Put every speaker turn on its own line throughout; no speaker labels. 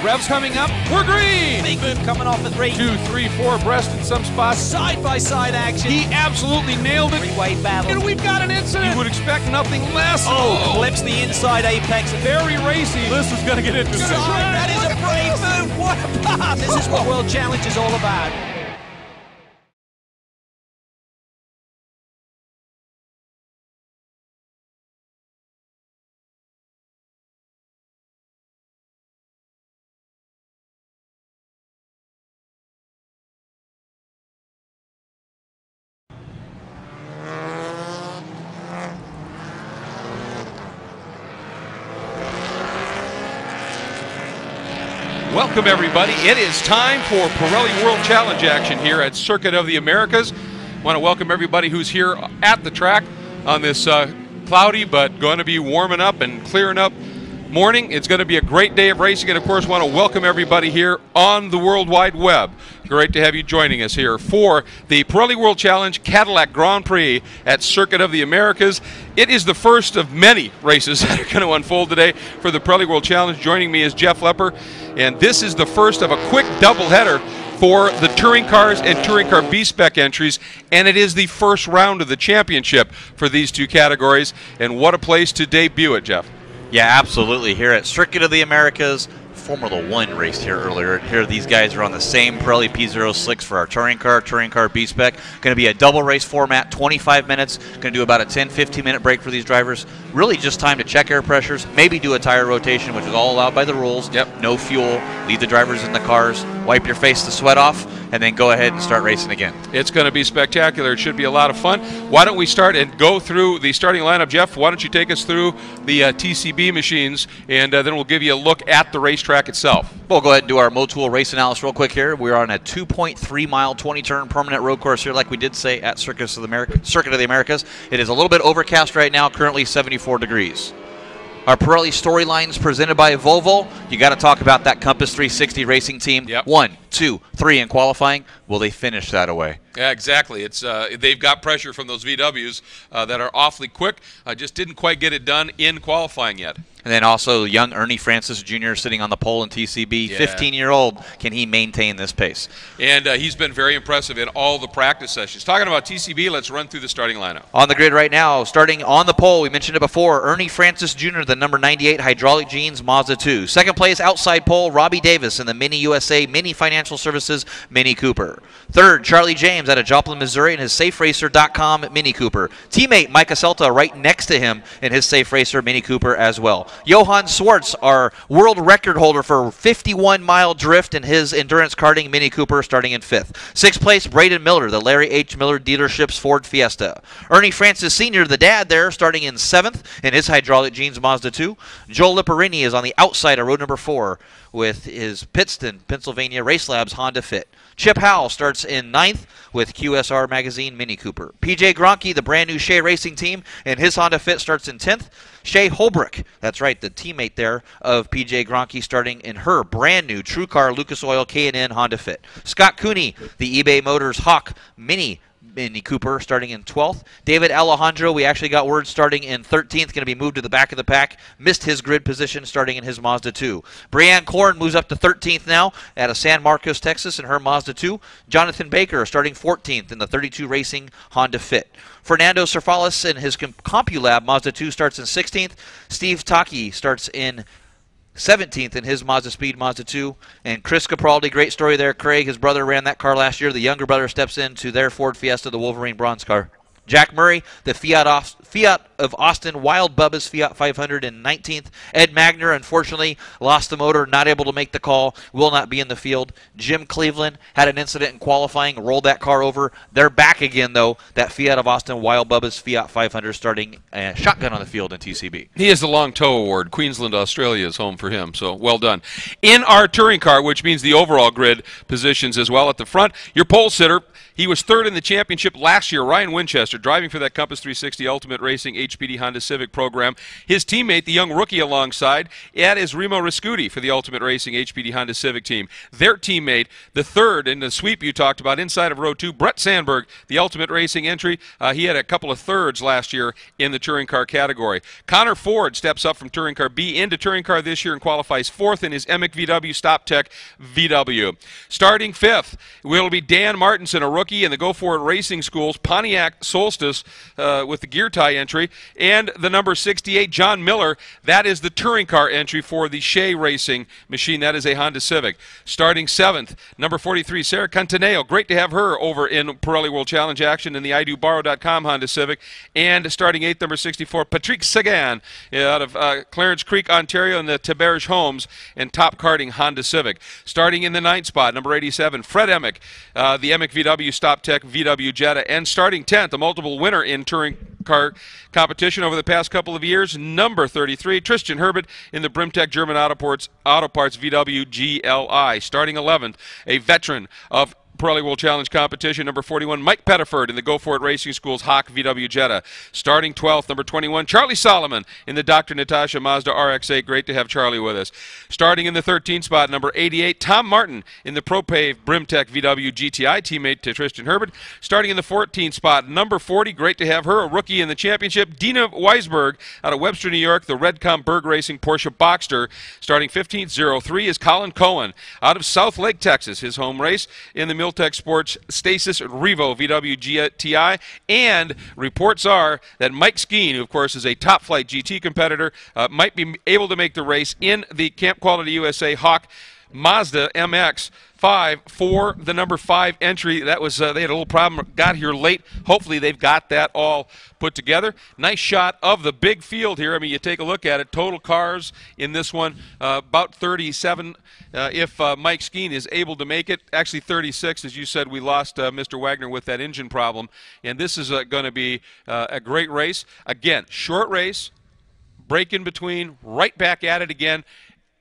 Revs coming up. We're green.
Big move coming off the 3.
2, 3, 4 abreast in some spots.
Side-by-side action.
He absolutely nailed it.
Three-way battle.
And we've got an incident. You would expect nothing less.
Oh, clips the inside apex.
Very racy. This is going to get into the
Side. That is a brave move. What a pass. This is what World Challenge is all about.
Welcome, everybody. It is time for Pirelli World Challenge action here at Circuit of the Americas. I want to welcome everybody who's here at the track on this cloudy but going to be warming up and clearing up morning. It's going to be a great day of racing, and of course want to welcome everybody here on the World Wide Web. Great to have you joining us here for the Pirelli World Challenge Cadillac Grand Prix at Circuit of the Americas. It is the first of many races that are going to unfold today for the Pirelli World Challenge. Joining me is Jeff Lepper, and this is the first of a quick doubleheader for the touring cars and touring car B-Spec entries, and it is the first round of the championship for these two categories, and what a place to debut it, Jeff.
Yeah, absolutely. Here at Circuit of the Americas, Formula 1 raced here earlier. Here these guys are on the same Pirelli P06 for our touring car B-Spec. Going to be a double race format, 25 minutes. Going to do about a 10-15 minute break for these drivers. Really just time to check air pressures, maybe do a tire rotation, which is all allowed by the rules.
Yep.
No fuel, leave the drivers in the cars, wipe your face to sweat off, and then go ahead and start racing again.
It's going to be spectacular. It should be a lot of fun. Why don't we start and go through the starting lineup? Jeff, why don't you take us through the TCB machines, and then we'll give you a look at the racetrack itself.
We'll go ahead and do our Motul race analysis real quick here. We're on a 2.3 mile, 20-turn permanent road course here, like we did say at Circuit of the Americas. It is a little bit overcast right now, currently 74 degrees. Our Pirelli storylines presented by Volvo. You got to talk about that Compass 360 racing team.
Yep.
1, 2, 3 in qualifying. Will they finish that away?
Yeah, exactly. It's they've got pressure from those VWs that are awfully quick. Just didn't quite get it done in qualifying yet.
And then also young Ernie Francis Jr. sitting on the pole in TCB.
Yeah.
15-year-old. Can he maintain this pace?
And he's been very impressive in all the practice sessions. Talking about TCB, let's run through the starting lineup.
On the grid right now, starting on the pole, we mentioned it before, Ernie Francis Jr., the number 98 Hydraulic Jeans Mazda 2. Second place, outside pole, Robbie Davis in the Mini USA Mini Financial Services Mini Cooper. Third, Charlie James out of Joplin, Missouri in his SafeRacer.com Mini Cooper. Teammate Mike Acelta right next to him in his Safe Racer Mini Cooper as well. Johan Swartz, our world record holder for 51-mile drift in his endurance karting Mini Cooper, starting in 5th. 6th place, Braden Miller, the Larry H. Miller dealership's Ford Fiesta. Ernie Francis Sr., the dad there, starting in 7th in his Hydraulic Jeans Mazda 2. Joel Lipperini is on the outside of road number 4 with his Pittston, Pennsylvania Race Labs Honda Fit. Chip Howell starts in 9th with QSR Magazine Mini Cooper. PJ Gronke, the brand new Shea Racing team, and his Honda Fit starts in 10th. Shay Holbrook, that's right, the teammate there of PJ Gronke, starting in her brand new TrueCar Lucas Oil K&N Honda Fit. Scott Cooney, the eBay Motors Hawk Mini Cooper, starting in 12th. David Alejandro, we actually got word, starting in 13th, going to be moved to the back of the pack. Missed his grid position starting in his Mazda 2. Brianne Korn moves up to 13th now out of San Marcos, Texas in her Mazda 2. Jonathan Baker starting 14th in the 32 Racing Honda Fit. Fernando Cerfalis in his CompuLab Mazda 2 starts in 16th. Steve Taki starts in 17th in his Mazda Speed Mazda 2. And Chris Capraldi, great story there. Craig, his brother, ran that car last year. The younger brother steps into their Ford Fiesta, the Wolverine bronze car. Jack Murray, the Fiat of Austin, Wild Bubba's Fiat 500 in 19th. Ed Magner, unfortunately, lost the motor, not able to make the call, will not be in the field. Jim Cleveland had an incident in qualifying, rolled that car over. They're back again, though. That Fiat of Austin, Wild Bubba's Fiat 500 starting shotgun on the field in TCB.
He has the Long Tow Award. Queensland, Australia is home for him, so well done. In our touring car, which means the overall grid positions as well at the front, your pole sitter, He was third in the championship last year. Ryan Winchester, driving for that Compass 360 Ultimate Racing HPD Honda Civic program. His teammate, the young rookie alongside, is Remo Riscuti for the Ultimate Racing HPD Honda Civic team. Their teammate, the third in the sweep you talked about, inside of row 2, Brett Sandberg, the Ultimate Racing entry. He had a couple of thirds last year in the touring car category. Connor Ford steps up from touring car B into touring car this year and qualifies fourth in his Emick VW Stop Tech VW. Starting fifth will be Dan Martinson, a rookie in the Go For It Racing School's Pontiac Solstice with the gear tie entry, and the number 68, John Miller. That is the touring car entry for the Shea Racing machine. That is a Honda Civic. Starting seventh, number 43, Sarah Cantaneo. Great to have her over in Pirelli World Challenge action in the iDoBorrow.com Honda Civic. And starting eighth, number 64, Patrick Sagan out of Clarence Creek, Ontario, in the Taberge Homes and Top Karting Honda Civic. Starting in the ninth spot, number 87, Fred Emick, the Emick VW Stop Tech VW Jetta. And starting 10th, a multiple winner in touring car competition over the past couple of years, number 33, Tristan Herbert in the Brimtech German Auto Parts VW GLI. Starting 11th, a veteran of Pirelli World Challenge competition, number 41, Mike Pettiford in the Go For It Racing School's Hawk VW Jetta. Starting 12th, number 21, Charlie Solomon in the Dr. Natasha Mazda RX-8. Great to have Charlie with us. Starting in the 13th spot, number 88, Tom Martin in the ProPave Brimtech VW GTI, teammate to Tristan Herbert. Starting in the 14th spot, number 40, great to have her, a rookie in the championship, Dina Weisberg out of Webster, New York, the Redcom Berg Racing Porsche Boxster. Starting 15th, 03, is Colin Cohen out of South Lake, Texas, his home race in the Miltech Sports Stasis Revo VW GTI. And reports are that Mike Skeen, who of course is a top flight GT competitor, might be able to make the race in the Camp Quality USA Hawk Mazda MX-5 for the number 5 entry. That was they had a little problem, got here late. Hopefully they've got that all put together. Nice shot of the big field here. I mean, you take a look at it, total cars in this one, about 37 if Mike Skeen is able to make it. Actually 36, as you said. We lost Mr. Wagner with that engine problem, and this is going to be a great race. Again, short race, break in between, right back at it again,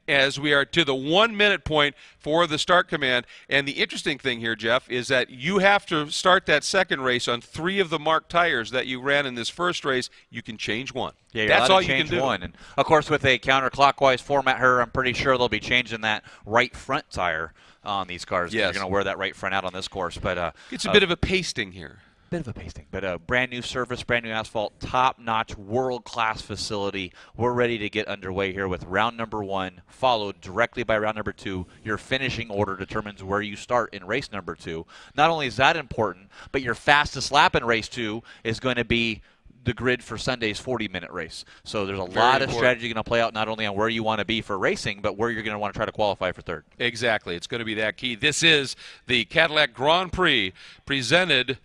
as we are to the 1 minute point for the start command. And the interesting thing here, Jeff, is that you have to start that second race on 3 of the marked tires that you ran in this first race. You can change one.
Yeah,
that's all you can do.
One. And of course, with a counterclockwise format here, I'm pretty sure they'll be changing that right front tire on these cars.
Yes.
You're going to wear that right front out on this course. But
it's a bit of a pasting here.
Bit of a pasting, but brand new surface, brand new asphalt, top-notch, world-class facility. We're ready to get underway here with round number 1, followed directly by round number 2. Your finishing order determines where you start in race number 2. Not only is that important, but your fastest lap in race 2 is going to be the grid for Sunday's 40-minute race. So there's a lot of strategy going to play out, not only on where you want to be for racing, but where you're going to want to try to qualify for third.
Exactly. It's going to be that key. This is the Cadillac Grand Prix presented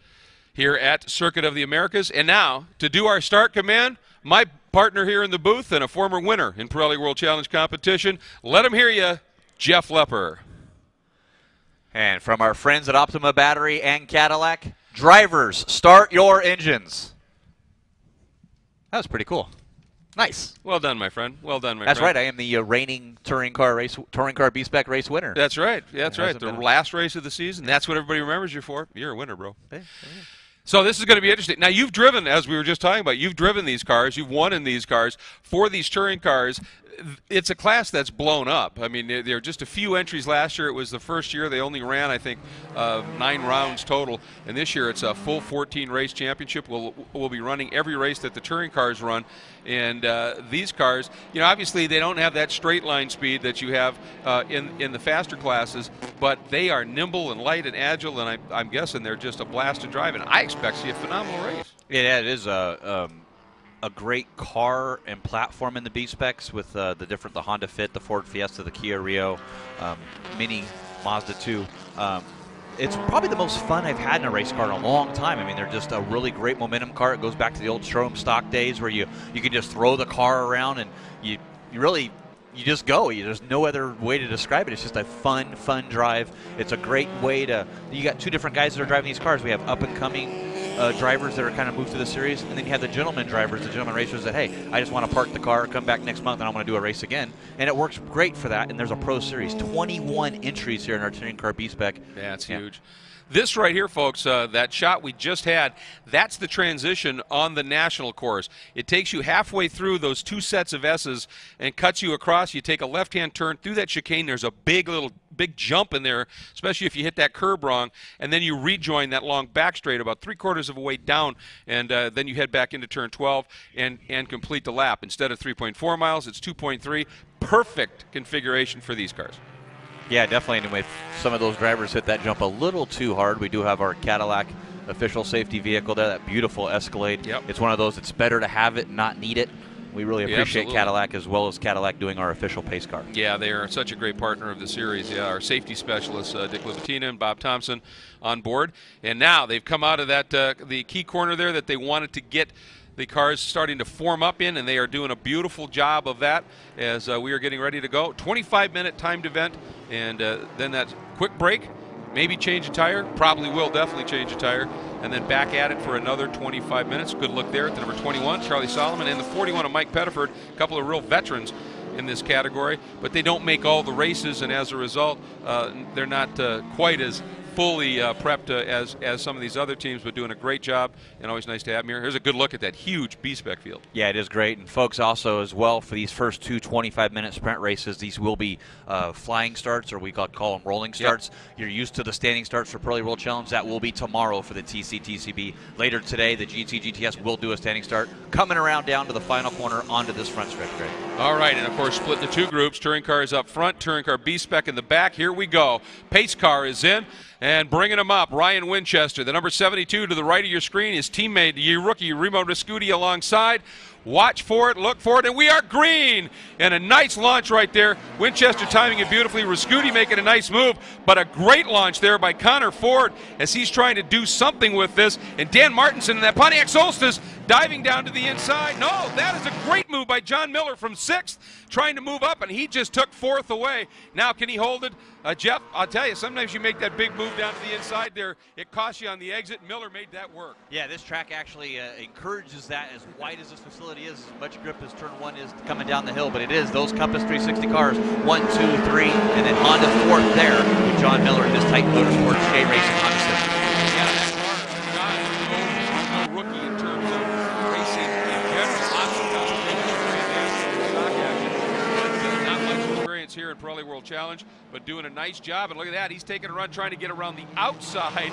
here at Circuit of the Americas. And now, to do our start command, my partner here in the booth and a former winner in Pirelli World Challenge competition, let him hear you, Jeff Lepper.
And from our friends at Optima Battery and Cadillac, drivers, start your engines. That was pretty cool. Nice.
Well done, my friend. Well done, my
That's
friend.
right. I am the reigning touring car B-Spec race winner.
That's right. That's right. The last race of the season. That's what everybody remembers you for. You're a winner, bro.
Yeah.
So this is going to be interesting. Now, you've driven, as we were just talking about, you've driven these cars. You've won in these cars. For these touring cars, it's a class that's blown up. I mean, there are just a few entries last year. It was the first year. They only ran, I think, 9 rounds total. And this year it's a full 14-race championship. We'll be running every race that the touring cars run. And these cars, you know, obviously they don't have that straight line speed that you have in the faster classes, but they are nimble and light and agile, and I'm guessing they're just a blast to drive. And I expect to see a phenomenal race.
Yeah, it is a great car and platform in the B-Specs with the Honda Fit, the Ford Fiesta, the Kia Rio, Mini, Mazda 2. It's probably the most fun I've had in a race car in a long time. I mean, they're just a really great momentum car. It goes back to the old showroom stock days where you can just throw the car around and you just go. There's no other way to describe it. It's just a fun drive. It's a great way to – you got 2 different guys that are driving these cars. We have up-and-coming drivers that are kind of moved to the series, and then you have the gentleman drivers, the gentleman racers that, hey, I just want to park the car, come back next month, and I want to do a race again. And it works great for that, and there's a pro series. 21 entries here in our touring car B-Spec.
Yeah, it's huge. This right here, folks, that shot we just had, that's the transition on the national course. It takes you halfway through those 2 sets of S's and cuts you across. You take a left-hand turn through that chicane. There's a big jump in there, especially if you hit that curb wrong, and then you rejoin that long back straight about 3/4 of a way down, and then you head back into turn 12 and complete the lap. Instead of 3.4 miles, it's 2.3. Perfect configuration for these cars.
Yeah, definitely. And if some of those drivers hit that jump a little too hard, we do have our Cadillac official safety vehicle there, that beautiful Escalade.
Yep.
It's one of those, it's better to have it, not need it. We really appreciate Cadillac, as well as Cadillac doing our official pace car.
Yeah, they are such a great partner of the series. Yeah, our safety specialists, Dick Livatina and Bob Thompson, on board. And now they've come out of that the key corner there that they wanted to get the cars starting to form up in, and they are doing a beautiful job of that as we are getting ready to go. 25-minute timed event, and then that quick break, maybe change a tire, probably will definitely change a tire, and then back at it for another 25 minutes. Good look there at the number 21, Charlie Solomon, and the 41 of Mike Pettiford, a couple of real veterans in this category, but they don't make all the races, and as a result, they're not quite as fully prepped as some of these other teams, but doing a great job, and always nice to have them here. Here's a good look at that huge B-Spec field.
Yeah, it is great. And folks, also as well, for these first 2 25-minute sprint races, these will be flying starts, or we call them rolling starts. Yep. You're used to the standing starts for Pirelli World Challenge. That will be tomorrow for the TC-TCB. Later today, the GT-GTS will do a standing start, coming around down to the final corner onto this front stretch, Greg.
All right, and of course, split into 2 groups. Touring cars up front, touring car B-Spec in the back. Here we go. Pace car is in. And bringing him up, Ryan Winchester, the number 72 to the right of your screen, his teammate, the rookie Remo Riscuti alongside. Watch for it, look for it, and we are green. And a nice launch right there. Winchester timing it beautifully. Riscuti making a nice move, but a great launch there by Connor Ford as he's trying to do something with this. And Dan Martinson in that Pontiac Solstice diving down to the inside. No, that is a great move by John Miller from 6th, trying to move up, and he just took 4th away. Now, can he hold it? Jeff, I'll tell you, sometimes you make that big move down to the inside there. It costs you on the exit. Miller made that work.
Yeah, this track actually encourages that. As wide as this facility is, as much grip as turn 1 is coming down the hill, but it is those Compass 360 cars, 1, 2, 3, and then Honda 4th there with John Miller in this Titan Motorsports K Racing Honda Civic.
Yeah, that car, John is no rookie in terms of racing in general. Lots of competition, stock action, but not much experience here in Pirelli World Challenge, but doing a nice job. And look at that, he's taking a run trying to get around the outside.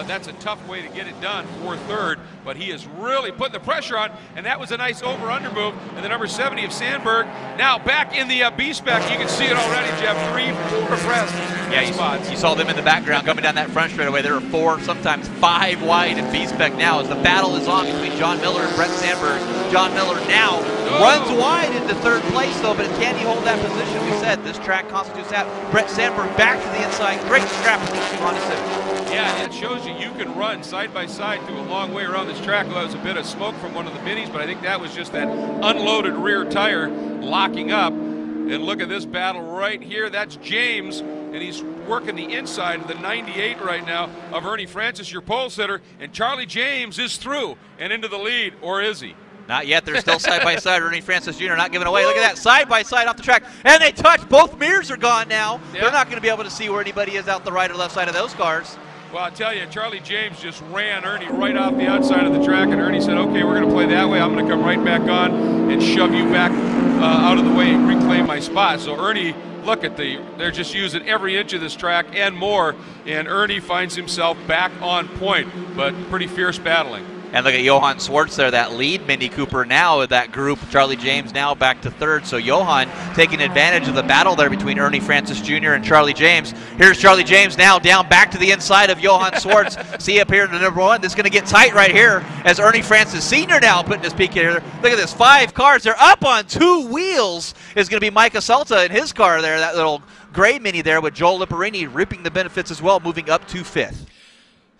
That's a tough way to get it done for 3rd, but he is really putting the pressure on, and that was a nice over-under move. And the number 70 of Sandberg now back in the B-Spec. You can see it already, Jeff. 3, 4 abreast.
Yeah,
spots.
You saw them in the background coming down that front straightaway. There are 4, sometimes 5 wide in B-Spec now as the battle is on between John Miller and Brett Sandberg. John Miller now runs wide into 3rd place, though, but can he hold that position? We said this track constitutes that. Brett Sandberg back to the inside. Great scrap with these 2 Honda Civics.
Yeah, it shows you can run side by side through a long way around this track. Well, that was a bit of smoke from one of the minis, but I think that was just that unloaded rear tire locking up. And look at this battle right here. That's James, and he's working the inside of the 98 right now of Ernie Francis, your pole sitter. And Charlie James is through and into the lead, or is he?
Not yet. They're still side by side. Ernie Francis Jr. not giving away. Look at that, side by side off the track. And they touch. Both mirrors are gone now. Yeah. They're not going to be able to see where anybody is out the right or left side of those cars.
Well, I'll tell you, Charlie James just ran Ernie right off the outside of the track, and Ernie said, okay, we're going to play that way. I'm going to come right back on and shove you back out of the way and reclaim my spot. So Ernie, look at they're just using every inch of this track and more, and Ernie finds himself back on point, but pretty fierce battling.
And look at Johan Swartz there, that lead Mini Cooper now with that group. Charlie James now back to 3rd. So Johan taking advantage of the battle there between Ernie Francis Jr. and Charlie James. Here's Charlie James now down back to the inside of Johan Swartz. See up here to number 1. This is going to get tight right here as Ernie Francis Sr. now putting his peak in here. Look at this, 5 cars. They're up on 2 wheels. Is going to be Micah Salta in his car there, that little gray Mini there with Joel Liparini reaping the benefits as well, moving up to 5th.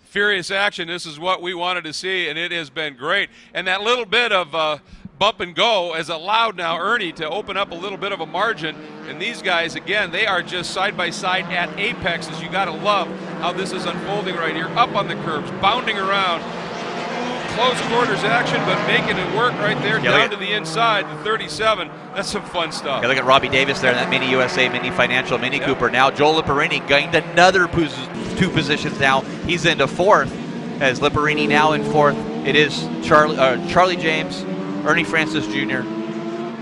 Furious action. This is what we wanted to see, and it has been great. And that little bit of bump and go has allowed now Ernie to open up a little bit of a margin. And these guys, again, they are just side by side at apexes. You got to love how this is unfolding right here, up on the curbs, bounding around. close quarters action, but making it work right there
Yeah,
down to the inside, the 37. That's some fun stuff.
Yeah, look at Robbie Davis there in that Mini USA, Mini Financial, Mini Cooper. Now Joel Liparini gained another 2 positions now. He's into 4th, as Liparini now in 4th. It is Charlie James, Ernie Francis Jr.,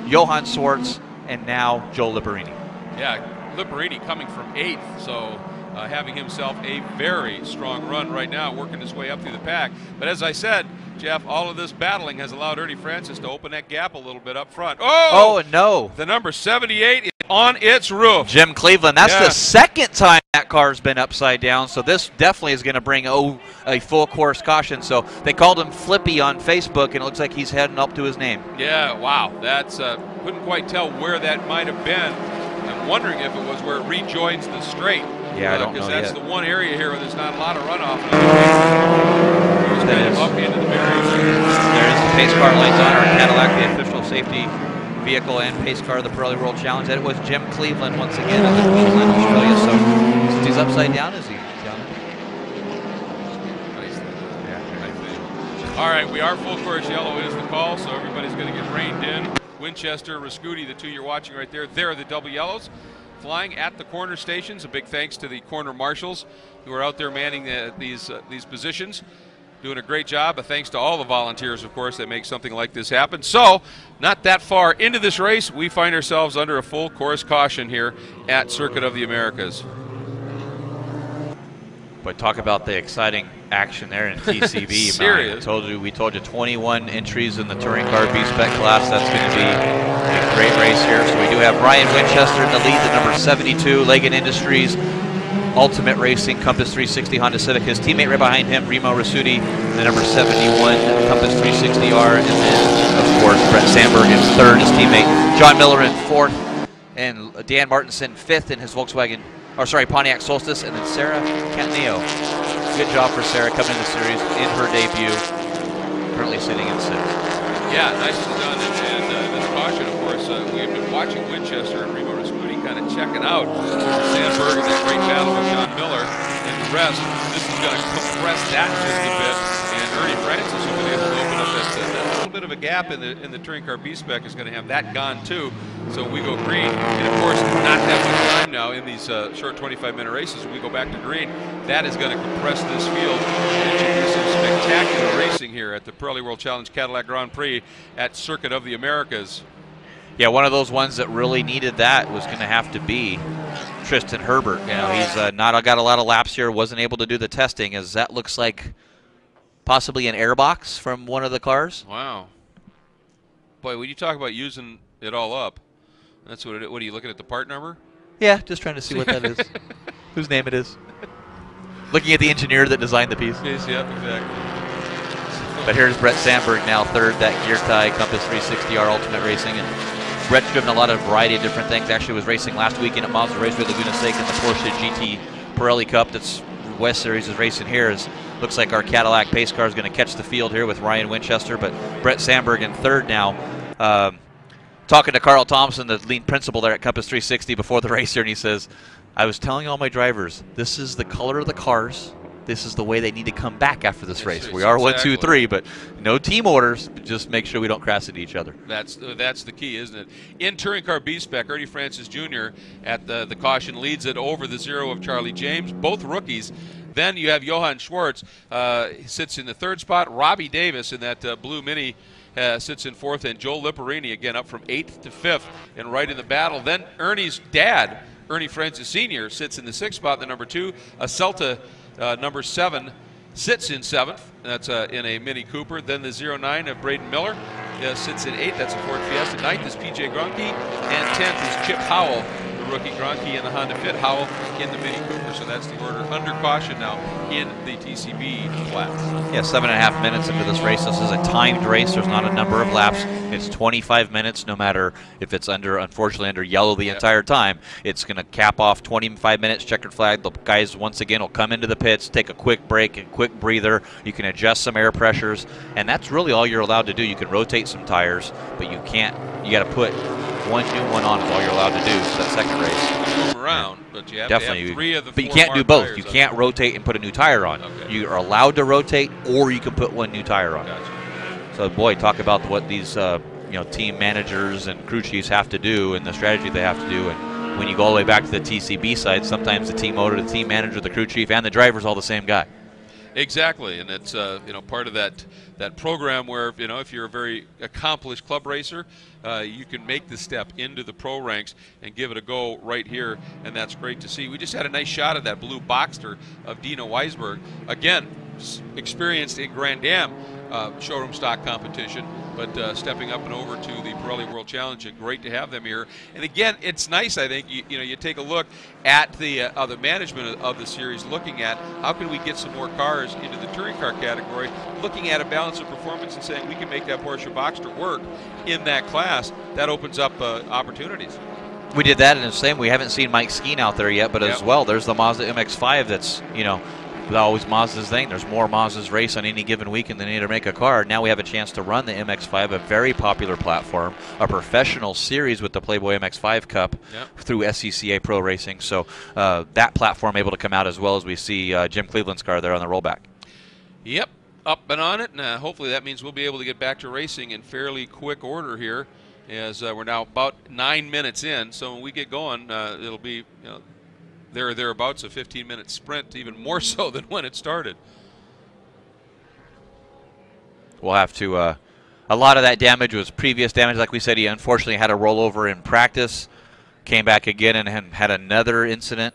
Johann Swartz, and now Joel Liparini.
Yeah, Liparini coming from 8th, so having himself a very strong run right now, working his way up through the pack. But as I said, Jeff, all of this battling has allowed Ernie Francis to open that gap a little bit up front.
Oh no.
The number 78 is on its roof.
Jim Cleveland, that's the second time that car's been upside down, so this definitely is going to bring a full course caution. So they called him Flippy on Facebook, and it looks like he's heading up to his name.
Yeah, wow. That's couldn't quite tell where that might have been. I'm wondering if it was where it rejoins the straight.
Yeah, I don't know
because that's
yet.
the one area here where there's not a lot of runoff. It's kind of up into the barrier.
There is the pace car lights on our Cadillac, the official safety vehicle and pace car of the Pirelli World Challenge. That was Jim Cleveland once again out of Queensland, Australia. So since he's upside down, is he down?
Nice. Yeah, I think. All right, we are full course yellow is the call, so everybody's going to get reined in. Winchester, Rascuti, the 2 you're watching right there. There are the double yellows flying at the corner stations. A big thanks to the corner marshals who are out there manning these positions, doing a great job. A thanks to all the volunteers, of course, that make something like this happen. So, not that far into this race, we find ourselves under a full course caution here at Circuit of the Americas.
But talk about the exciting action there in TCB.
Serious.
We told you 21 entries in the touring car B-Spec class. That's going to be a great race here. So we do have Ryan Winchester in the lead, the number 72, Leggett Industries, Ultimate Racing, Compass 360 Honda Civic. His teammate right behind him, Remo Rasuti, the number 71, Compass 360R. And then, of course, Brett Sandberg in 3rd, his teammate. John Miller in 4th, and Dan Martinson 5th in his Pontiac Solstice, and then Sarah Cataneo. Good job for Sarah coming in the series in her debut, currently sitting in 6th.
Yeah, nicely done. And this caution, of course, we've been watching Winchester and Remo Rascuti kind of checking out Sandberg and that great battle with John Miller and the rest. This is going to compress that just a bit. And Ernie Francis will be able to open up that little bit of a gap in the touring car B-Spec is going to have that gone too. So we go green. And of course, not that much time now in these short 25-minute races. We go back to green. That is going to compress this field. And it should be some spectacular racing here at the Pirelli World Challenge Cadillac Grand Prix at Circuit of the Americas.
Yeah, one of those ones that really needed that was going to have to be Tristan Herbert. You know, he's not got a lot of laps here, wasn't able to do the testing, as that looks like possibly an airbox from one of the cars.
Wow. Boy, when you talk about using it all up, that's what are you looking at the part number?
Yeah, just trying to see what that is. Whose name it is. Looking at the engineer that designed the piece.
Yes, yep, exactly.
But here's Brett Sandberg now 3rd, that gear tie, Compass 360R Ultimate Racing. And Brett's driven a lot of variety of different things. Actually was racing last weekend at Mazda Raceway Laguna Seca in the Porsche GT Pirelli Cup. That's West Series is racing here. Looks like our Cadillac pace car is going to catch the field here with Ryan Winchester. But Brett Sandberg in 3rd now. Talking to Carl Thompson, the lead principal there at Compass 360 before the race here, and he says, I was telling all my drivers, this is the color of the cars. This is the way they need to come back after this race. We are 1, 2, 3, but no team orders. Just make sure we don't crash into each other.
That's the key, isn't it? In touring car B-Spec, Ernie Francis Jr. at the caution leads it over the 0 of Charlie James, both rookies. Then you have Johann Swartz, he sits in the 3rd spot. Robbie Davis in that blue Mini sits in 4th, and Joel Liparini again up from 8th to 5th and right in the battle. Then Ernie's dad, Ernie Francis Sr., sits in the 6th spot, the number 2. A Celta number 7 sits in 7th. That's in a Mini Cooper. Then the 09 of Braden Miller sits in 8th. That's a Ford Fiesta. 9th is PJ Grunke, and 10th is Chip Howell, the rookie Grunke, in the Honda Fit. Howell in the Mini Cooper. So that's the order under caution now in the TCB class.
Yeah, 7.5 minutes into this race. This is a timed race. There's not a number of laps. It's 25 minutes, no matter if it's unfortunately under yellow the entire time. It's going to cap off 25 minutes, checkered flag. The guys, once again, will come into the pits, take a quick break and quick breather. You can adjust some air pressures, and that's really all you're allowed to do. You can rotate some tires, but you got to put one new one on is all you're allowed to do for that second race.
around, but you have
Definitely.
to have 3 of the 4
But you can't do
hard
both.
tires
You
on.
can't rotate and put a new tire on.
Okay.
You are allowed to rotate, or you can put one new tire on.
Gotcha.
So, boy, talk about what these team managers and crew chiefs have to do and the strategy they have to do. And when you go all the way back to the TCB side, sometimes the team owner, the team manager, the crew chief, and the driver is all the same guy.
Exactly, and it's part of that program where if you're a very accomplished club racer, you can make the step into the pro ranks and give it a go right here, and that's great to see. We just had a nice shot of that blue Boxster of Dino Weisberg, again experienced in Grand Am showroom stock competition, but stepping up and over to the Pirelli World Challenge, and great to have them here. And again, it's nice, I think, you take a look at the management of the series, looking at how can we get some more cars into the touring car category, looking at a balance of performance and saying we can make that Porsche Boxster work in that class. That opens up opportunities.
We did that in the same. We haven't seen Mike Skeen out there yet, but as well, there's the Mazda MX-5 that's, always Mazda's thing. There's more Mazdas race on any given weekend than they need to make a car. Now we have a chance to run the MX-5, a very popular platform, a professional series with the Playboy MX-5 Cup through SCCA Pro Racing. So that platform able to come out, as well as we see Jim Cleveland's car there on the rollback.
Yep, up and on it, and hopefully that means we'll be able to get back to racing in fairly quick order here, as we're now about 9 minutes in. So when we get going, it'll be there or thereabouts a 15-minute sprint, even more so than when it started.
We'll have to. A lot of that damage was previous damage. Like we said, he unfortunately had a rollover in practice, came back again and had another incident.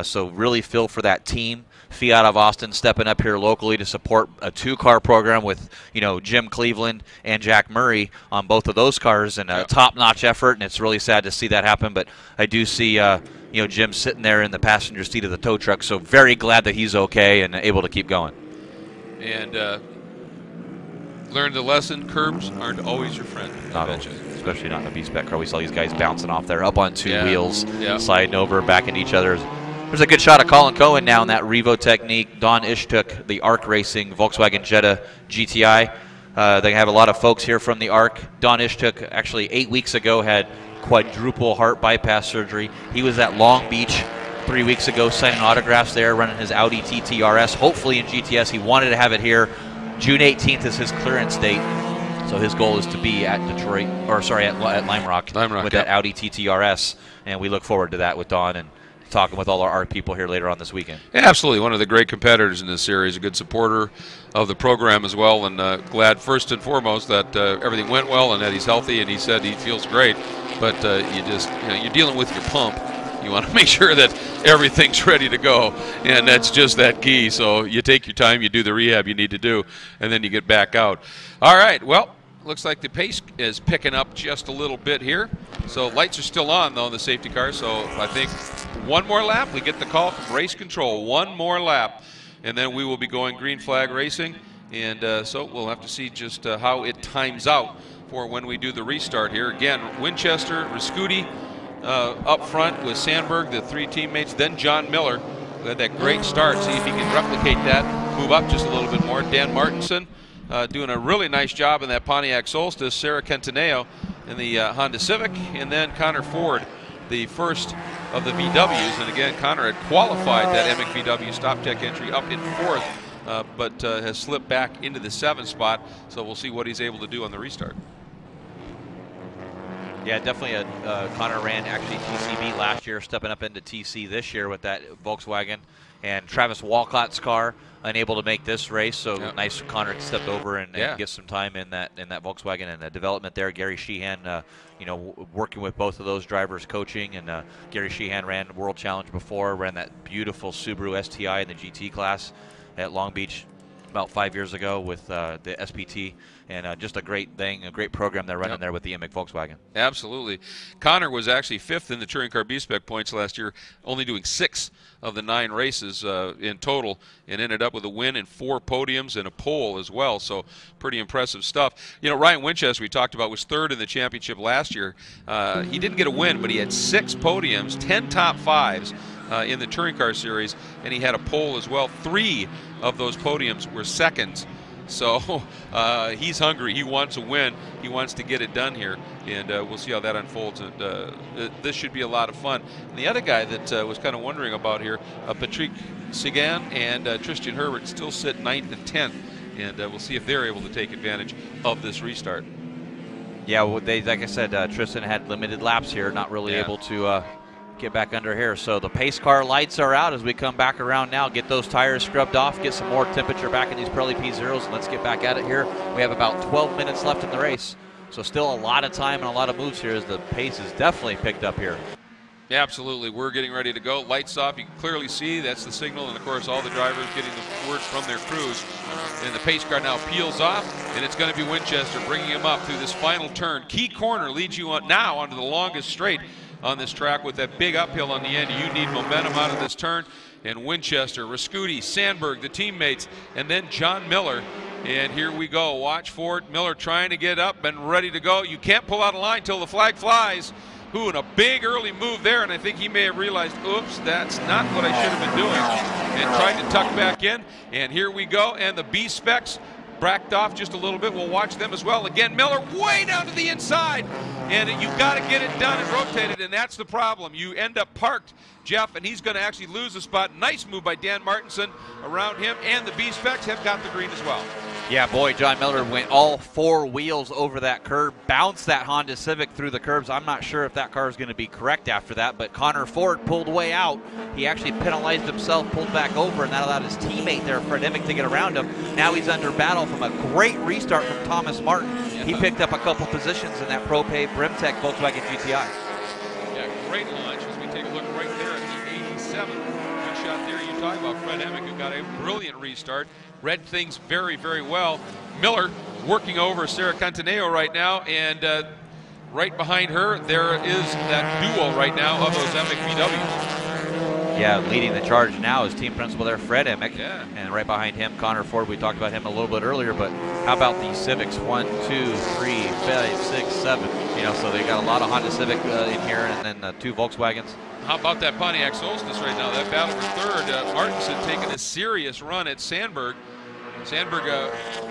So really feel for that team. Fiat of Austin stepping up here locally to support a 2-car program with Jim Cleveland and Jack Murray on both of those cars, and a top-notch effort. And it's really sad to see that happen. But I do see Jim sitting there in the passenger seat of the tow truck. So very glad that he's okay and able to keep going.
And learned the lesson: curbs aren't always your friend.
Not always, especially not in a B-spec car. We saw these guys bouncing off there, up on 2 wheels, sliding over, back into each other. There's a good shot of Colin Cohen now in that Revo Technique. Don Ishtuk, the ARC Racing Volkswagen Jetta GTI. They have a lot of folks here from the ARC. Don Ishtuk actually 8 weeks ago had quadruple heart bypass surgery. He was at Long Beach 3 weeks ago signing autographs there, running his Audi TT RS, hopefully in GTS. He wanted to have it here. June 18th is his clearance date. So his goal is to be at Detroit, or sorry, at Lime Rock with that Audi TT RS. And we look forward to that with Don and talking with all our ARC people here later on this weekend.
Yeah, absolutely. One of the great competitors in this series, a good supporter of the program as well, and glad first and foremost that everything went well and that he's healthy, and he said he feels great. But you're dealing with your pump. You want to make sure that everything's ready to go, and that's just that key. So you take your time, you do the rehab you need to do, and then you get back out. All right, well, looks like the pace is picking up just a little bit here. So lights are still on, though, in the safety car. So I think one more lap, we get the call from race control. One more lap, and then we will be going green flag racing. And so we'll have to see just how it times out for when we do the restart here. Again, Winchester, Rascuti up front with Sandberg, the 3 teammates, then John Miller, who had that great start. See if he can replicate that, move up just a little bit more. Dan Martinson doing a really nice job in that Pontiac Solstice. Sarah Centineo in the Honda Civic, and then Connor Ford, the first of the VWs. And again, Connor had qualified that Emic VW Stop Tech entry up in 4th, but has slipped back into the 7th spot. So we'll see what he's able to do on the restart.
Yeah, definitely. Connor ran actually TCB last year, stepping up into TC this year with that Volkswagen. And Travis Walcott's car unable to make this race, so nice Connor stepped over and get some time in that Volkswagen and the development there. Gary Sheehan, working with both of those drivers, coaching, and Gary Sheehan ran World Challenge before, ran that beautiful Subaru STI in the GT class at Long Beach about 5 years ago with the SPT, and just a great thing, a great program they're running there with the Emic Volkswagen.
Absolutely. Connor was actually 5th in the Touring Car B-Spec points last year, only doing 6 of the 9 races in total, and ended up with a win and 4 podiums and a pole as well, so pretty impressive stuff. Ryan Winchester, we talked about, was 3rd in the championship last year. He didn't get a win, but he had 6 podiums, 10 top 5s in the Touring Car Series, and he had a pole as well. 3 of those podiums were seconds. So he's hungry. He wants a win. He wants to get it done here, and we'll see how that unfolds. And this should be a lot of fun. And the other guy that was kind of wondering about here, Patrick Seguin and Tristan Herbert, still sit 9th and 10th, and we'll see if they're able to take advantage of this restart.
Yeah, well, like I said, Tristan had limited laps here, not really able to get back under here. So the pace car lights are out as we come back around now, get those tires scrubbed off, get some more temperature back in these Pirelli P0s, and let's get back at it here. We have about 12 minutes left in the race, so still a lot of time and a lot of moves here as the pace is definitely picked up here.
Yeah, absolutely. We're getting ready to go. Lights off. You can clearly see that's the signal, and of course all the drivers getting the word from their crews. And the pace car now peels off, and it's going to be Winchester bringing him up through this final turn. Key corner leads you on now onto the longest straight on this track with that big uphill on the end. You need momentum out of this turn. And Winchester, Rascuti, Sandberg, the teammates, and then John Miller. And here we go. Watch for it. Miller trying to get up and ready to go. You can't pull out a line till the flag flies. Who, and a big early move there, and I think he may have realized, oops, that's not what I should have been doing, and tried to tuck back in. And here we go, and the B specs backed off just a little bit. We'll watch them as well. Again, Miller way down to the inside, and you've got to get it done and rotated, and that's the problem. You end up parked, Jeff, and he's going to actually lose a spot. Nice move by Dan Martinson around him, and the B specs have got the green as well.
Yeah, boy, John Miller went all 4 wheels over that curb, bounced that Honda Civic through the curbs. I'm not sure if that car is going to be correct after that, but Connor Ford pulled way out. He actually penalized himself, pulled back over, and that allowed his teammate there, Fred Emick, to get around him. Now he's under battle from a great restart from Thomas Martin. Yeah. He picked up a couple positions in that ProPave Brimtech Volkswagen GTI.
Yeah, great launch as we take a look right there at the 87. Good shot there. You talk about Fred Emick, who got a brilliant restart. Read things very, very well. Miller working over Sarah Cantaneo right now, and right behind her, there is that duo right now of those Emick VWs. Yeah, leading the charge now is team principal there, Fred Emick. Yeah. And right behind him, Connor Ford. We talked about him a little bit earlier, but how about these Civics? 1, 2, 3, 5, 6, 7. You know, so they got a lot of Honda Civic in here, and then 2 Volkswagens. How about that Pontiac Solstice right now? That battle for third. Martinson taking a serious run at Sandberg. Sandberg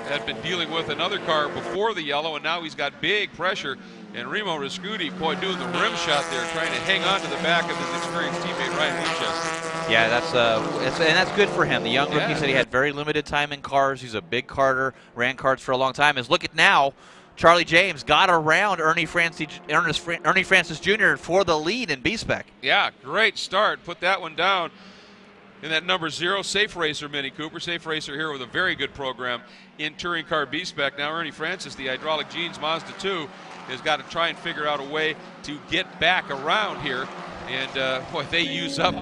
had been dealing with another car before the yellow, and now he's got big pressure. And Remo Rascuti, boy, doing the rim shot there, trying to hang on to the back of his experienced teammate Ryan Winchester.
Yeah, that's good for him. The young rookie said he had very limited time in cars. He's a big karter, ran karts for a long time. Look at now, Charlie James got around Ernie Francis Jr. for the lead in B-Spec.
Yeah, great start. Put that one down. In that number 0, Safe Racer Mini Cooper. Safe Racer here with a very good program in Touring Car B-Spec. Now Ernie Francis, the Hydraulic Jeans Mazda 2, has got to try and figure out a way to get back around here. And boy, they use up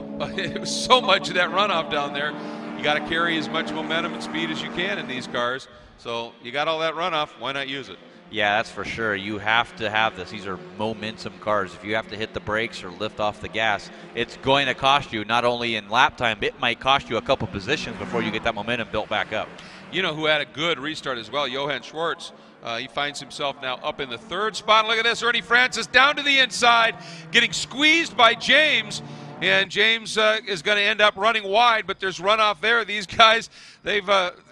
so much of that runoff down there. You got to carry as much momentum and speed as you can in these cars. So you got all that runoff, why not use it?
Yeah, that's for sure. You have to have this. These are momentum cars. If you have to hit the brakes or lift off the gas, it's going to cost you not only in lap time, it might cost you a couple positions before you get that momentum built back up.
You know who had a good restart as well? Johann Schwartz. He finds himself now up in the 3rd spot. Look at this, Ernie Francis down to the inside, getting squeezed by James. And James is going to end up running wide, but there's runoff there. These guys, they've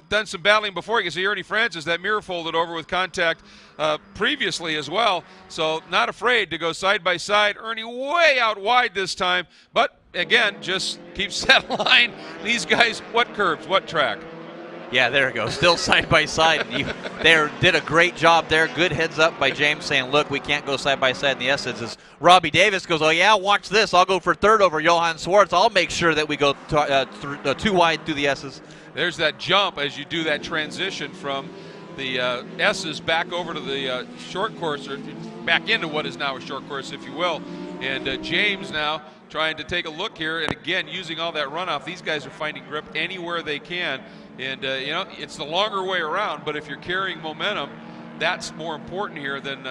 done some battling before. You can see Ernie Francis, that mirror folded over with contact previously as well. So not afraid to go side by side. Ernie way out wide this time. But again, just keeps that line. These guys, what curbs, what track?
Yeah, there it goes. Still side by side. They did a great job there. Good heads up by James saying, look, we can't go side by side in the S's. As Robbie Davis goes, oh, yeah, watch this. I'll go for 3rd over Johann Schwartz. I'll make sure that we go too wide through the S's.
There's that jump as you do that transition from the S's back over to the short course, or back into what is now a short course, if you will. And James now trying to take a look here, and again, using all that runoff. These guys are finding grip anywhere they can. And, you know, it's the longer way around, but if you're carrying momentum, that's more important here than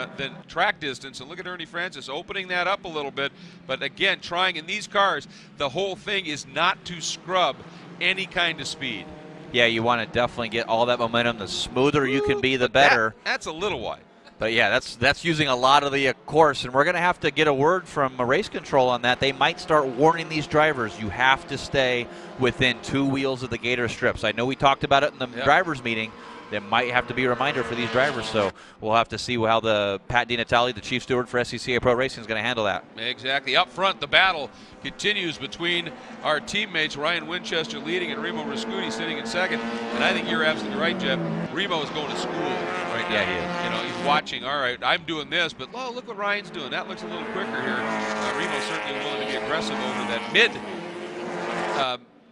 track distance. And look at Ernie Francis opening that up a little bit. But again, trying in these cars, the whole thing is not to scrub any kind of speed.
Yeah, you want to definitely get all that momentum. The smoother you can be, the better.
That's a little wide.
But yeah, that's using a lot of the course, and we're going to have to get a word from race control on that. They might start warning these drivers, you have to stay within 2 wheels of the gator strips. I know we talked about it in the drivers meeting. There might have to be a reminder for these drivers, so we'll have to see how the Pat DiNatale, the chief steward for SCCA Pro Racing, is going to handle that.
Exactly. Up front, the battle continues between our teammates, Ryan Winchester leading and Remo Rascuti sitting in second. And I think you're absolutely right, Jeff. Remo is going to school right now.
Yeah, he is.
You know, he's watching, all right, I'm doing this, but oh, look what Ryan's doing. That looks a little quicker here. Remo certainly willing to be aggressive over that mid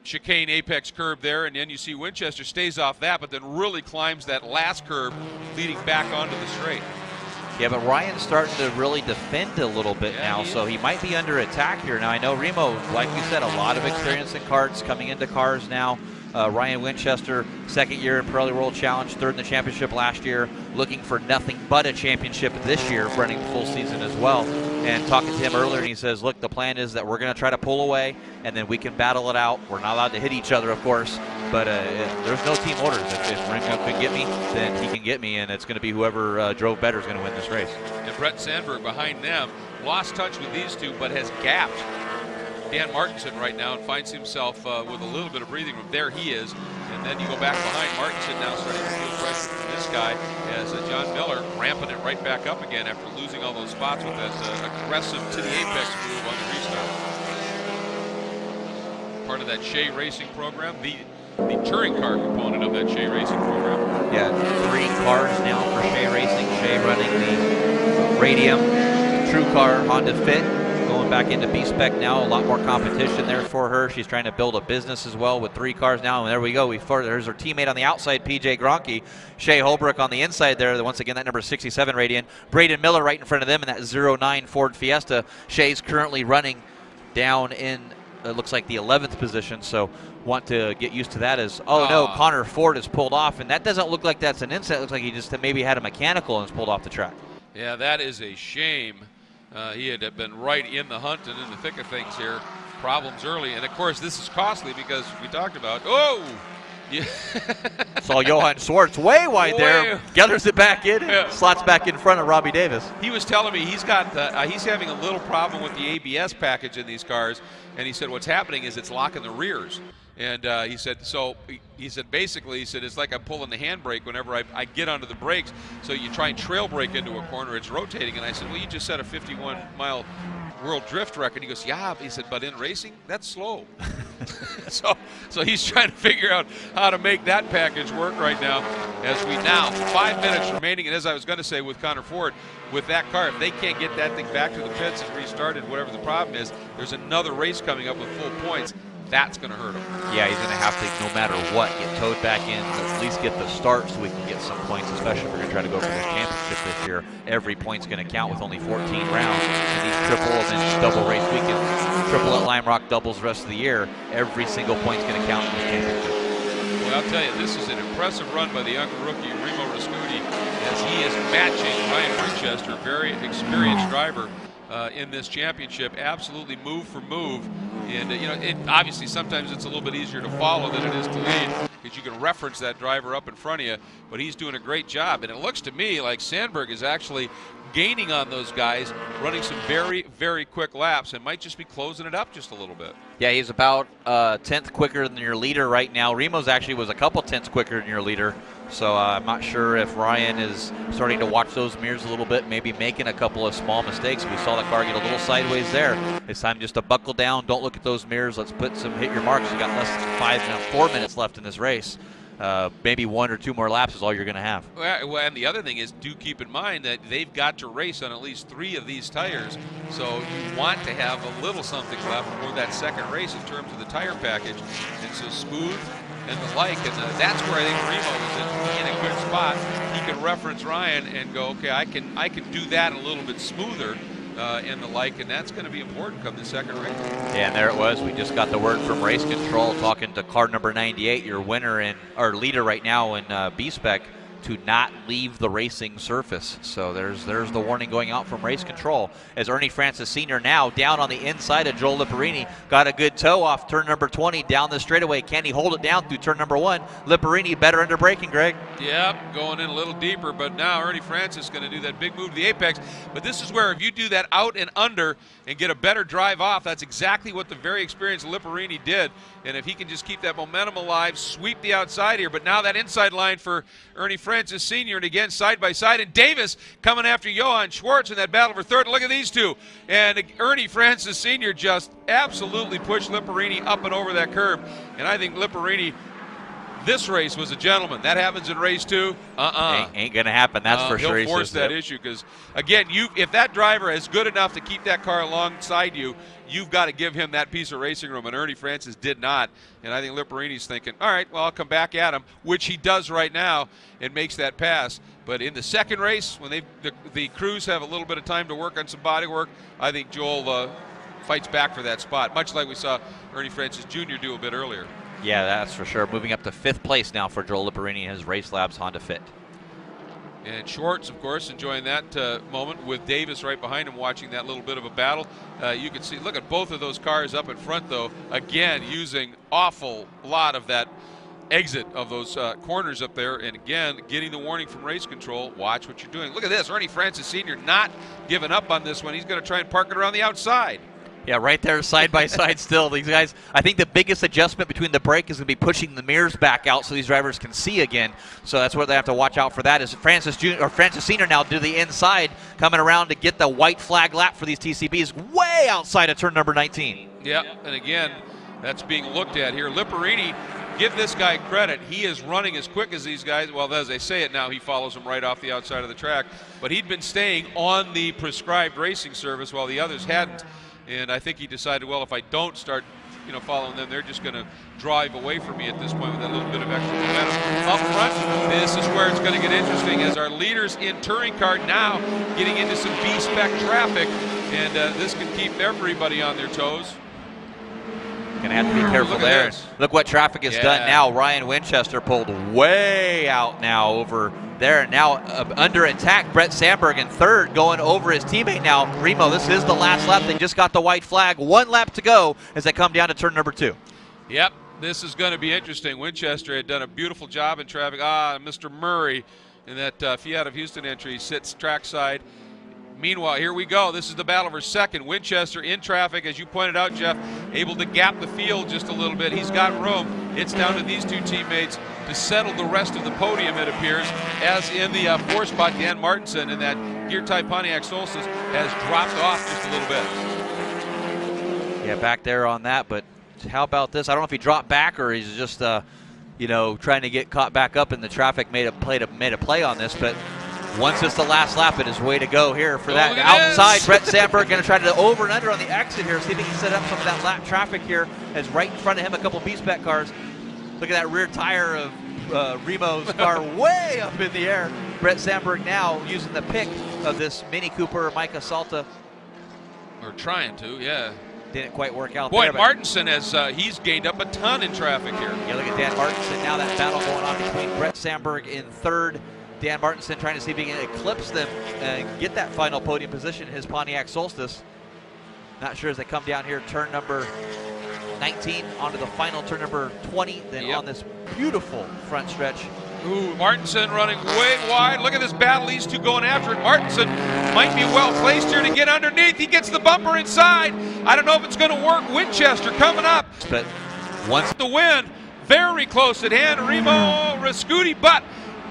chicane apex curve there, and then you see Winchester stays off that, but then really climbs that last curve leading back onto the straight.
Yeah, but Ryan's starting to really defend a little bit now, so he might be under attack here. Now, I know Remo, like we said, a lot of experience in karts, coming into cars now. Ryan Winchester, second year in Pirelli World Challenge, third in the championship last year, looking for nothing but a championship this year, running the full season as well. And talking to him earlier, and he says, look, the plan is that we're going to try to pull away, and then we can battle it out. We're not allowed to hit each other, of course, but there's no team orders. If Remo can get me, then he can get me, and it's going to be whoever drove better is going to win this race.
And Brett Sandberg behind them lost touch with these two, but has gapped Dan Martinson right now and finds himself with a little bit of breathing room. There he is. And then you go back behind Martinson now, starting to feel pressure from this guy as John Miller ramping it right back up again after losing all those spots with that aggressive to the apex move on the restart. Part of that Shea Racing program, the touring car component of that Shea Racing program.
Yeah, 3 cars now for Shea Racing. Shea running the Radium, the True Car, Honda Fit. Going back into B-Spec now, a lot more competition there for her. She's trying to build a business as well with 3 cars now. And there we go. There's her teammate on the outside, PJ Gronke. Shea Holbrook on the inside there. Once again, that number 67 Radian. Braden Miller right in front of them in that 09 Ford Fiesta. Shea's currently running down in, it looks like the 11th position. So want to get used to that as, no, Connor Ford is pulled off. And that doesn't look like that's an incident. It looks like he just maybe had a mechanical and is pulled off the track.
Yeah, that is a shame. He had been right in the hunt and in the thick of things here. Problems early. And, of course, this is costly because we talked about, yeah.
Saw Johan Swartz way wide there. Gathers it back in and slots back in front of Robbie Davis.
He was telling me he's having a little problem with the ABS package in these cars. And he said what's happening is it's locking the rears. And he said basically it's like I'm pulling the handbrake whenever I get onto the brakes. So you try and trail brake into a corner, it's rotating. And I said, well, you just set a 51-mile world drift record. He goes, yeah. He said, but in racing, that's slow. so he's trying to figure out how to make that package work right now. As we now 5 minutes remaining, and as I was going to say with Connor Ford, with that car, if they can't get that thing back to the pits and restarted, whatever the problem is, there's another race coming up with full points. That's going to hurt him.
Yeah, he's going to have to, no matter what, get towed back in, at least get the start so we can get some points, especially if we're going to try to go for the championship this year. Every point's going to count with only 14 rounds. And these triple and then double race weekends, triple at Lime Rock, doubles the rest of the year, every single point's going to count in the championship.
Well, I'll tell you, this is an impressive run by the young rookie, Remo Rascuti, as he is matching Ryan Winchester, very experienced driver in this championship, absolutely move for move. And, obviously sometimes it's a little bit easier to follow than it is to lead because you can reference that driver up in front of you, but he's doing a great job. And it looks to me like Sandberg is actually gaining on those guys, running some very, very quick laps, and might just be closing it up just a little bit.
Yeah, he's about 10th quicker than your leader right now. Remo's actually was a couple tenths quicker than your leader. So I'm not sure if Ryan is starting to watch those mirrors a little bit, maybe making a couple of small mistakes. We saw the car get a little sideways there. It's time just to buckle down. Don't look at those mirrors. Let's hit your marks. You got less than 4 minutes left in this race. Maybe 1 or 2 more laps is all you're going to have.
Well, and the other thing is, do keep in mind that they've got to race on at least 3 of these tires. So you want to have a little something left for that second race in terms of the tire package. And so smooth and the like, and that's where I think Remo is in a good spot. He can reference Ryan and go, okay, I can do that a little bit smoother and the like, and that's going to be important come the second race.
Yeah, and there it was. We just got the word from race control talking to car number 98, your winner or leader right now in B-Spec, to not leave the racing surface. So there's the warning going out from race control as Ernie Francis Sr. now down on the inside of Joel Lipperini. Got a good toe off turn number 20 down the straightaway. Can he hold it down through turn number 1? Lipperini better under braking, Greg.
Yep, going in a little deeper, but now Ernie Francis is going to do that big move to the apex. But this is where if you do that out and under and get a better drive off, that's exactly what the very experienced Lipperini did. And if he can just keep that momentum alive, sweep the outside here. But now that inside line for Ernie Francis Sr. and again side by side. And Davis coming after Johan Schwartz in that battle for third. And look at these two. And Ernie Francis Sr. just absolutely pushed Lipperini up and over that curb. And I think Lipperini, this race was a gentleman. That happens in race 2.
Ain't going to happen, that's for sure.
He'll force that issue because, again, if that driver is good enough to keep that car alongside you, you've got to give him that piece of racing room, and Ernie Francis did not. And I think Lipperini's thinking, all right, well, I'll come back at him, which he does right now and makes that pass. But in the second race, when the crews have a little bit of time to work on some body work, I think Joel fights back for that spot, much like we saw Ernie Francis Jr. do a bit earlier.
Yeah, that's for sure. Moving up to 5th place now for Joel Lipperini in his Race Labs Honda Fit.
And Schwartz, of course, enjoying that moment with Davis right behind him, watching that little bit of a battle. You can see, look at both of those cars up in front, though, again, using awful lot of that exit of those corners up there. And again, getting the warning from race control, watch what you're doing. Look at this, Ernie Francis Sr. not giving up on this one. He's going to try and park it around the outside.
Yeah, right there, side by side still. These guys, I think the biggest adjustment between the brake is going to be pushing the mirrors back out so these drivers can see again. So that's what they have to watch out for. That is Francis Sr. now to the inside, coming around to get the white flag lap for these TCBs way outside of turn number 19.
Yeah, and again, that's being looked at here. Lipperini, give this guy credit. He is running as quick as these guys. Well, as they say it now, he follows them right off the outside of the track. But he'd been staying on the prescribed racing service while the others hadn't. And I think he decided, well, if I don't start, following them, they're just going to drive away from me at this point with that little bit of extra momentum. Up front, this is where it's going to get interesting as our leaders in touring car now getting into some B-spec traffic, and this can keep everybody on their toes.
Gonna have to be careful there.
This.
Look what traffic has done now. Ryan Winchester pulled way out now over there. Now under attack, Brett Sandberg in third, going over his teammate now. Remo, this is the last lap. They just got the white flag. 1 lap to go as they come down to turn number 2.
Yep, this is going to be interesting. Winchester had done a beautiful job in traffic. Mr. Murray in that Fiat of Houston entry sits trackside. Meanwhile, here we go. This is the battle for second. Winchester in traffic, as you pointed out, Jeff, able to gap the field just a little bit. He's got room. It's down to these two teammates to settle the rest of the podium, it appears, as in the 4th spot, Dan Martinson in that gear-type Pontiac Solstice has dropped off just a little bit.
Yeah, back there on that, but how about this? I don't know if he dropped back or he's just, trying to get caught back up, and the traffic made a play on this, but once it's the last lap, it is way to go here for that. Outside, Brett Sandberg going to try to do over and under on the exit here, see if he can set up some of that lap traffic here, as right in front of him a couple B-spec cars. Look at that rear tire of Remo's car way up in the air. Brett Sandberg now using the pick of this Mini Cooper Micah Salta.
Or trying to, yeah.
Didn't quite work out
Boy,
there.
Martinson he's gained up a ton in traffic here.
Yeah, look at Dan Martinson. Now that battle going on between Brett Sandberg in third. Dan Martinson trying to see if he can eclipse them and get that final podium position in his Pontiac Solstice. Not sure as they come down here, turn number 19 onto the final turn number 20, then on this beautiful front stretch.
Ooh, Martinson running way wide. Look at this battle, these two going after it. Martinson might be well placed here to get underneath. He gets the bumper inside. I don't know if it's going to work. Winchester coming up.
But once
the win, very close at hand, Remo Rascuti, but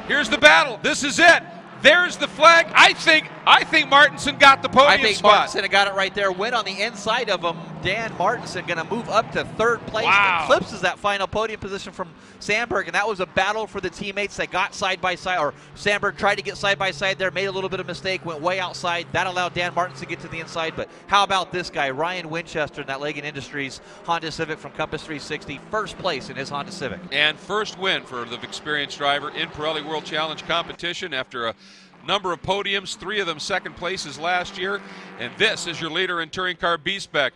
here's the battle. This is it. There's the flag. I think Martinson got the podium spot.
I think Martinson got it right there. Went on the inside of him. Dan Martinson going to move up to third place.
Wow.
Eclipses that final podium position from Sandberg, and that was a battle for the teammates that got side by side, or Sandberg tried to get side by side there, made a little bit of mistake, went way outside. That allowed Dan Martinson to get to the inside, but how about this guy, Ryan Winchester in that Leggett Industries Honda Civic from Compass 360, first place in his Honda Civic.
And first win for the experienced driver in Pirelli World Challenge competition after a number of podiums, 3 of them second places last year. And this is your leader in touring car B-Spec.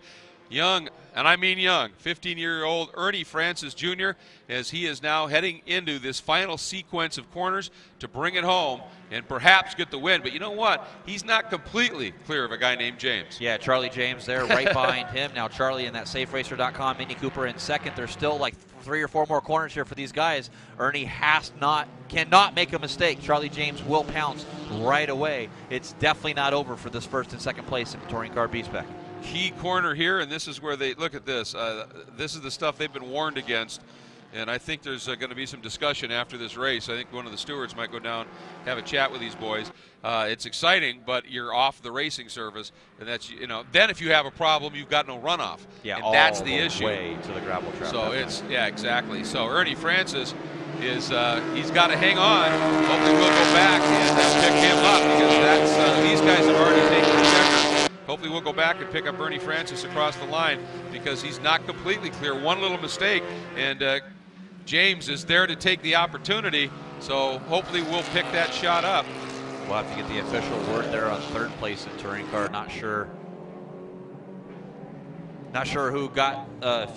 Young and I mean young, 15-year-old Ernie Francis Jr., as he is now heading into this final sequence of corners to bring it home and perhaps get the win. But you know what? He's not completely clear of a guy named James.
Yeah, Charlie James there right behind him. Now Charlie in that SafeRacer.com Mini Cooper in second. There's still like 3 or 4 more corners here for these guys. Ernie cannot make a mistake. Charlie James will pounce right away. It's definitely not over for this first and second place in Touring Car B-Spec.
Key corner here, and this is where they look at this. This is the stuff they've been warned against, and I think there's going to be some discussion after this race. I think one of the stewards might go down, have a chat with these boys. It's exciting, but you're off the racing service, and that's, you know, then if you have a problem, you've got no runoff.
Yeah,
and that's the issue.
Way to the gravel trap.
So it's exactly. So Ernie Francis is he's got to hang on. Hopefully we'll go back and pick him up, because that's these guys have already taken the checkers. Hopefully we'll go back and pick up Ernie Francis across the line, because he's not completely clear. One little mistake, and James is there to take the opportunity, so hopefully we'll pick that shot up.
We'll have to get the official word there on third place in Touring Car. Not sure who got,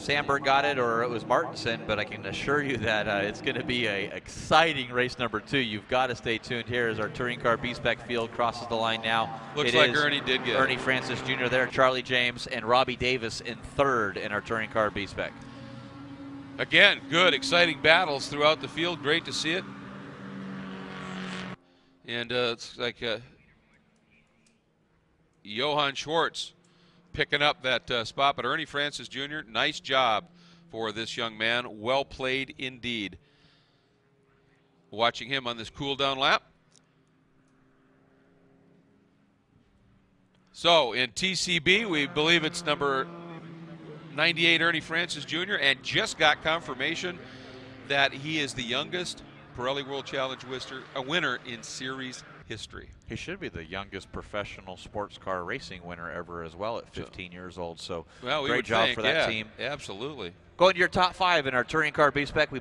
Sandberg got it or it was Martinson, but I can assure you that it's going to be an exciting race number 2. You've got to stay tuned here as our Touring Car B-Spec field crosses the line now.
Looks like Ernie did get
Ernie Francis Jr. there, Charlie James, and Robbie Davis in third in our Touring Car B-Spec.
Again, good, exciting battles throughout the field. Great to see it. And it's like Johann Schwartz picking up that spot, but Ernie Francis Jr., nice job for this young man. Well played indeed. Watching him on this cool down lap. So in TCB, we believe it's number 98 Ernie Francis Jr., and just got confirmation that he is the youngest Pirelli World Challenge winner in series history.
He should be the youngest professional sports car racing winner ever as well at 15 years old. So
well,
great job for that team.
Absolutely.
Going to your top 5 in our Touring Car B-Spec. We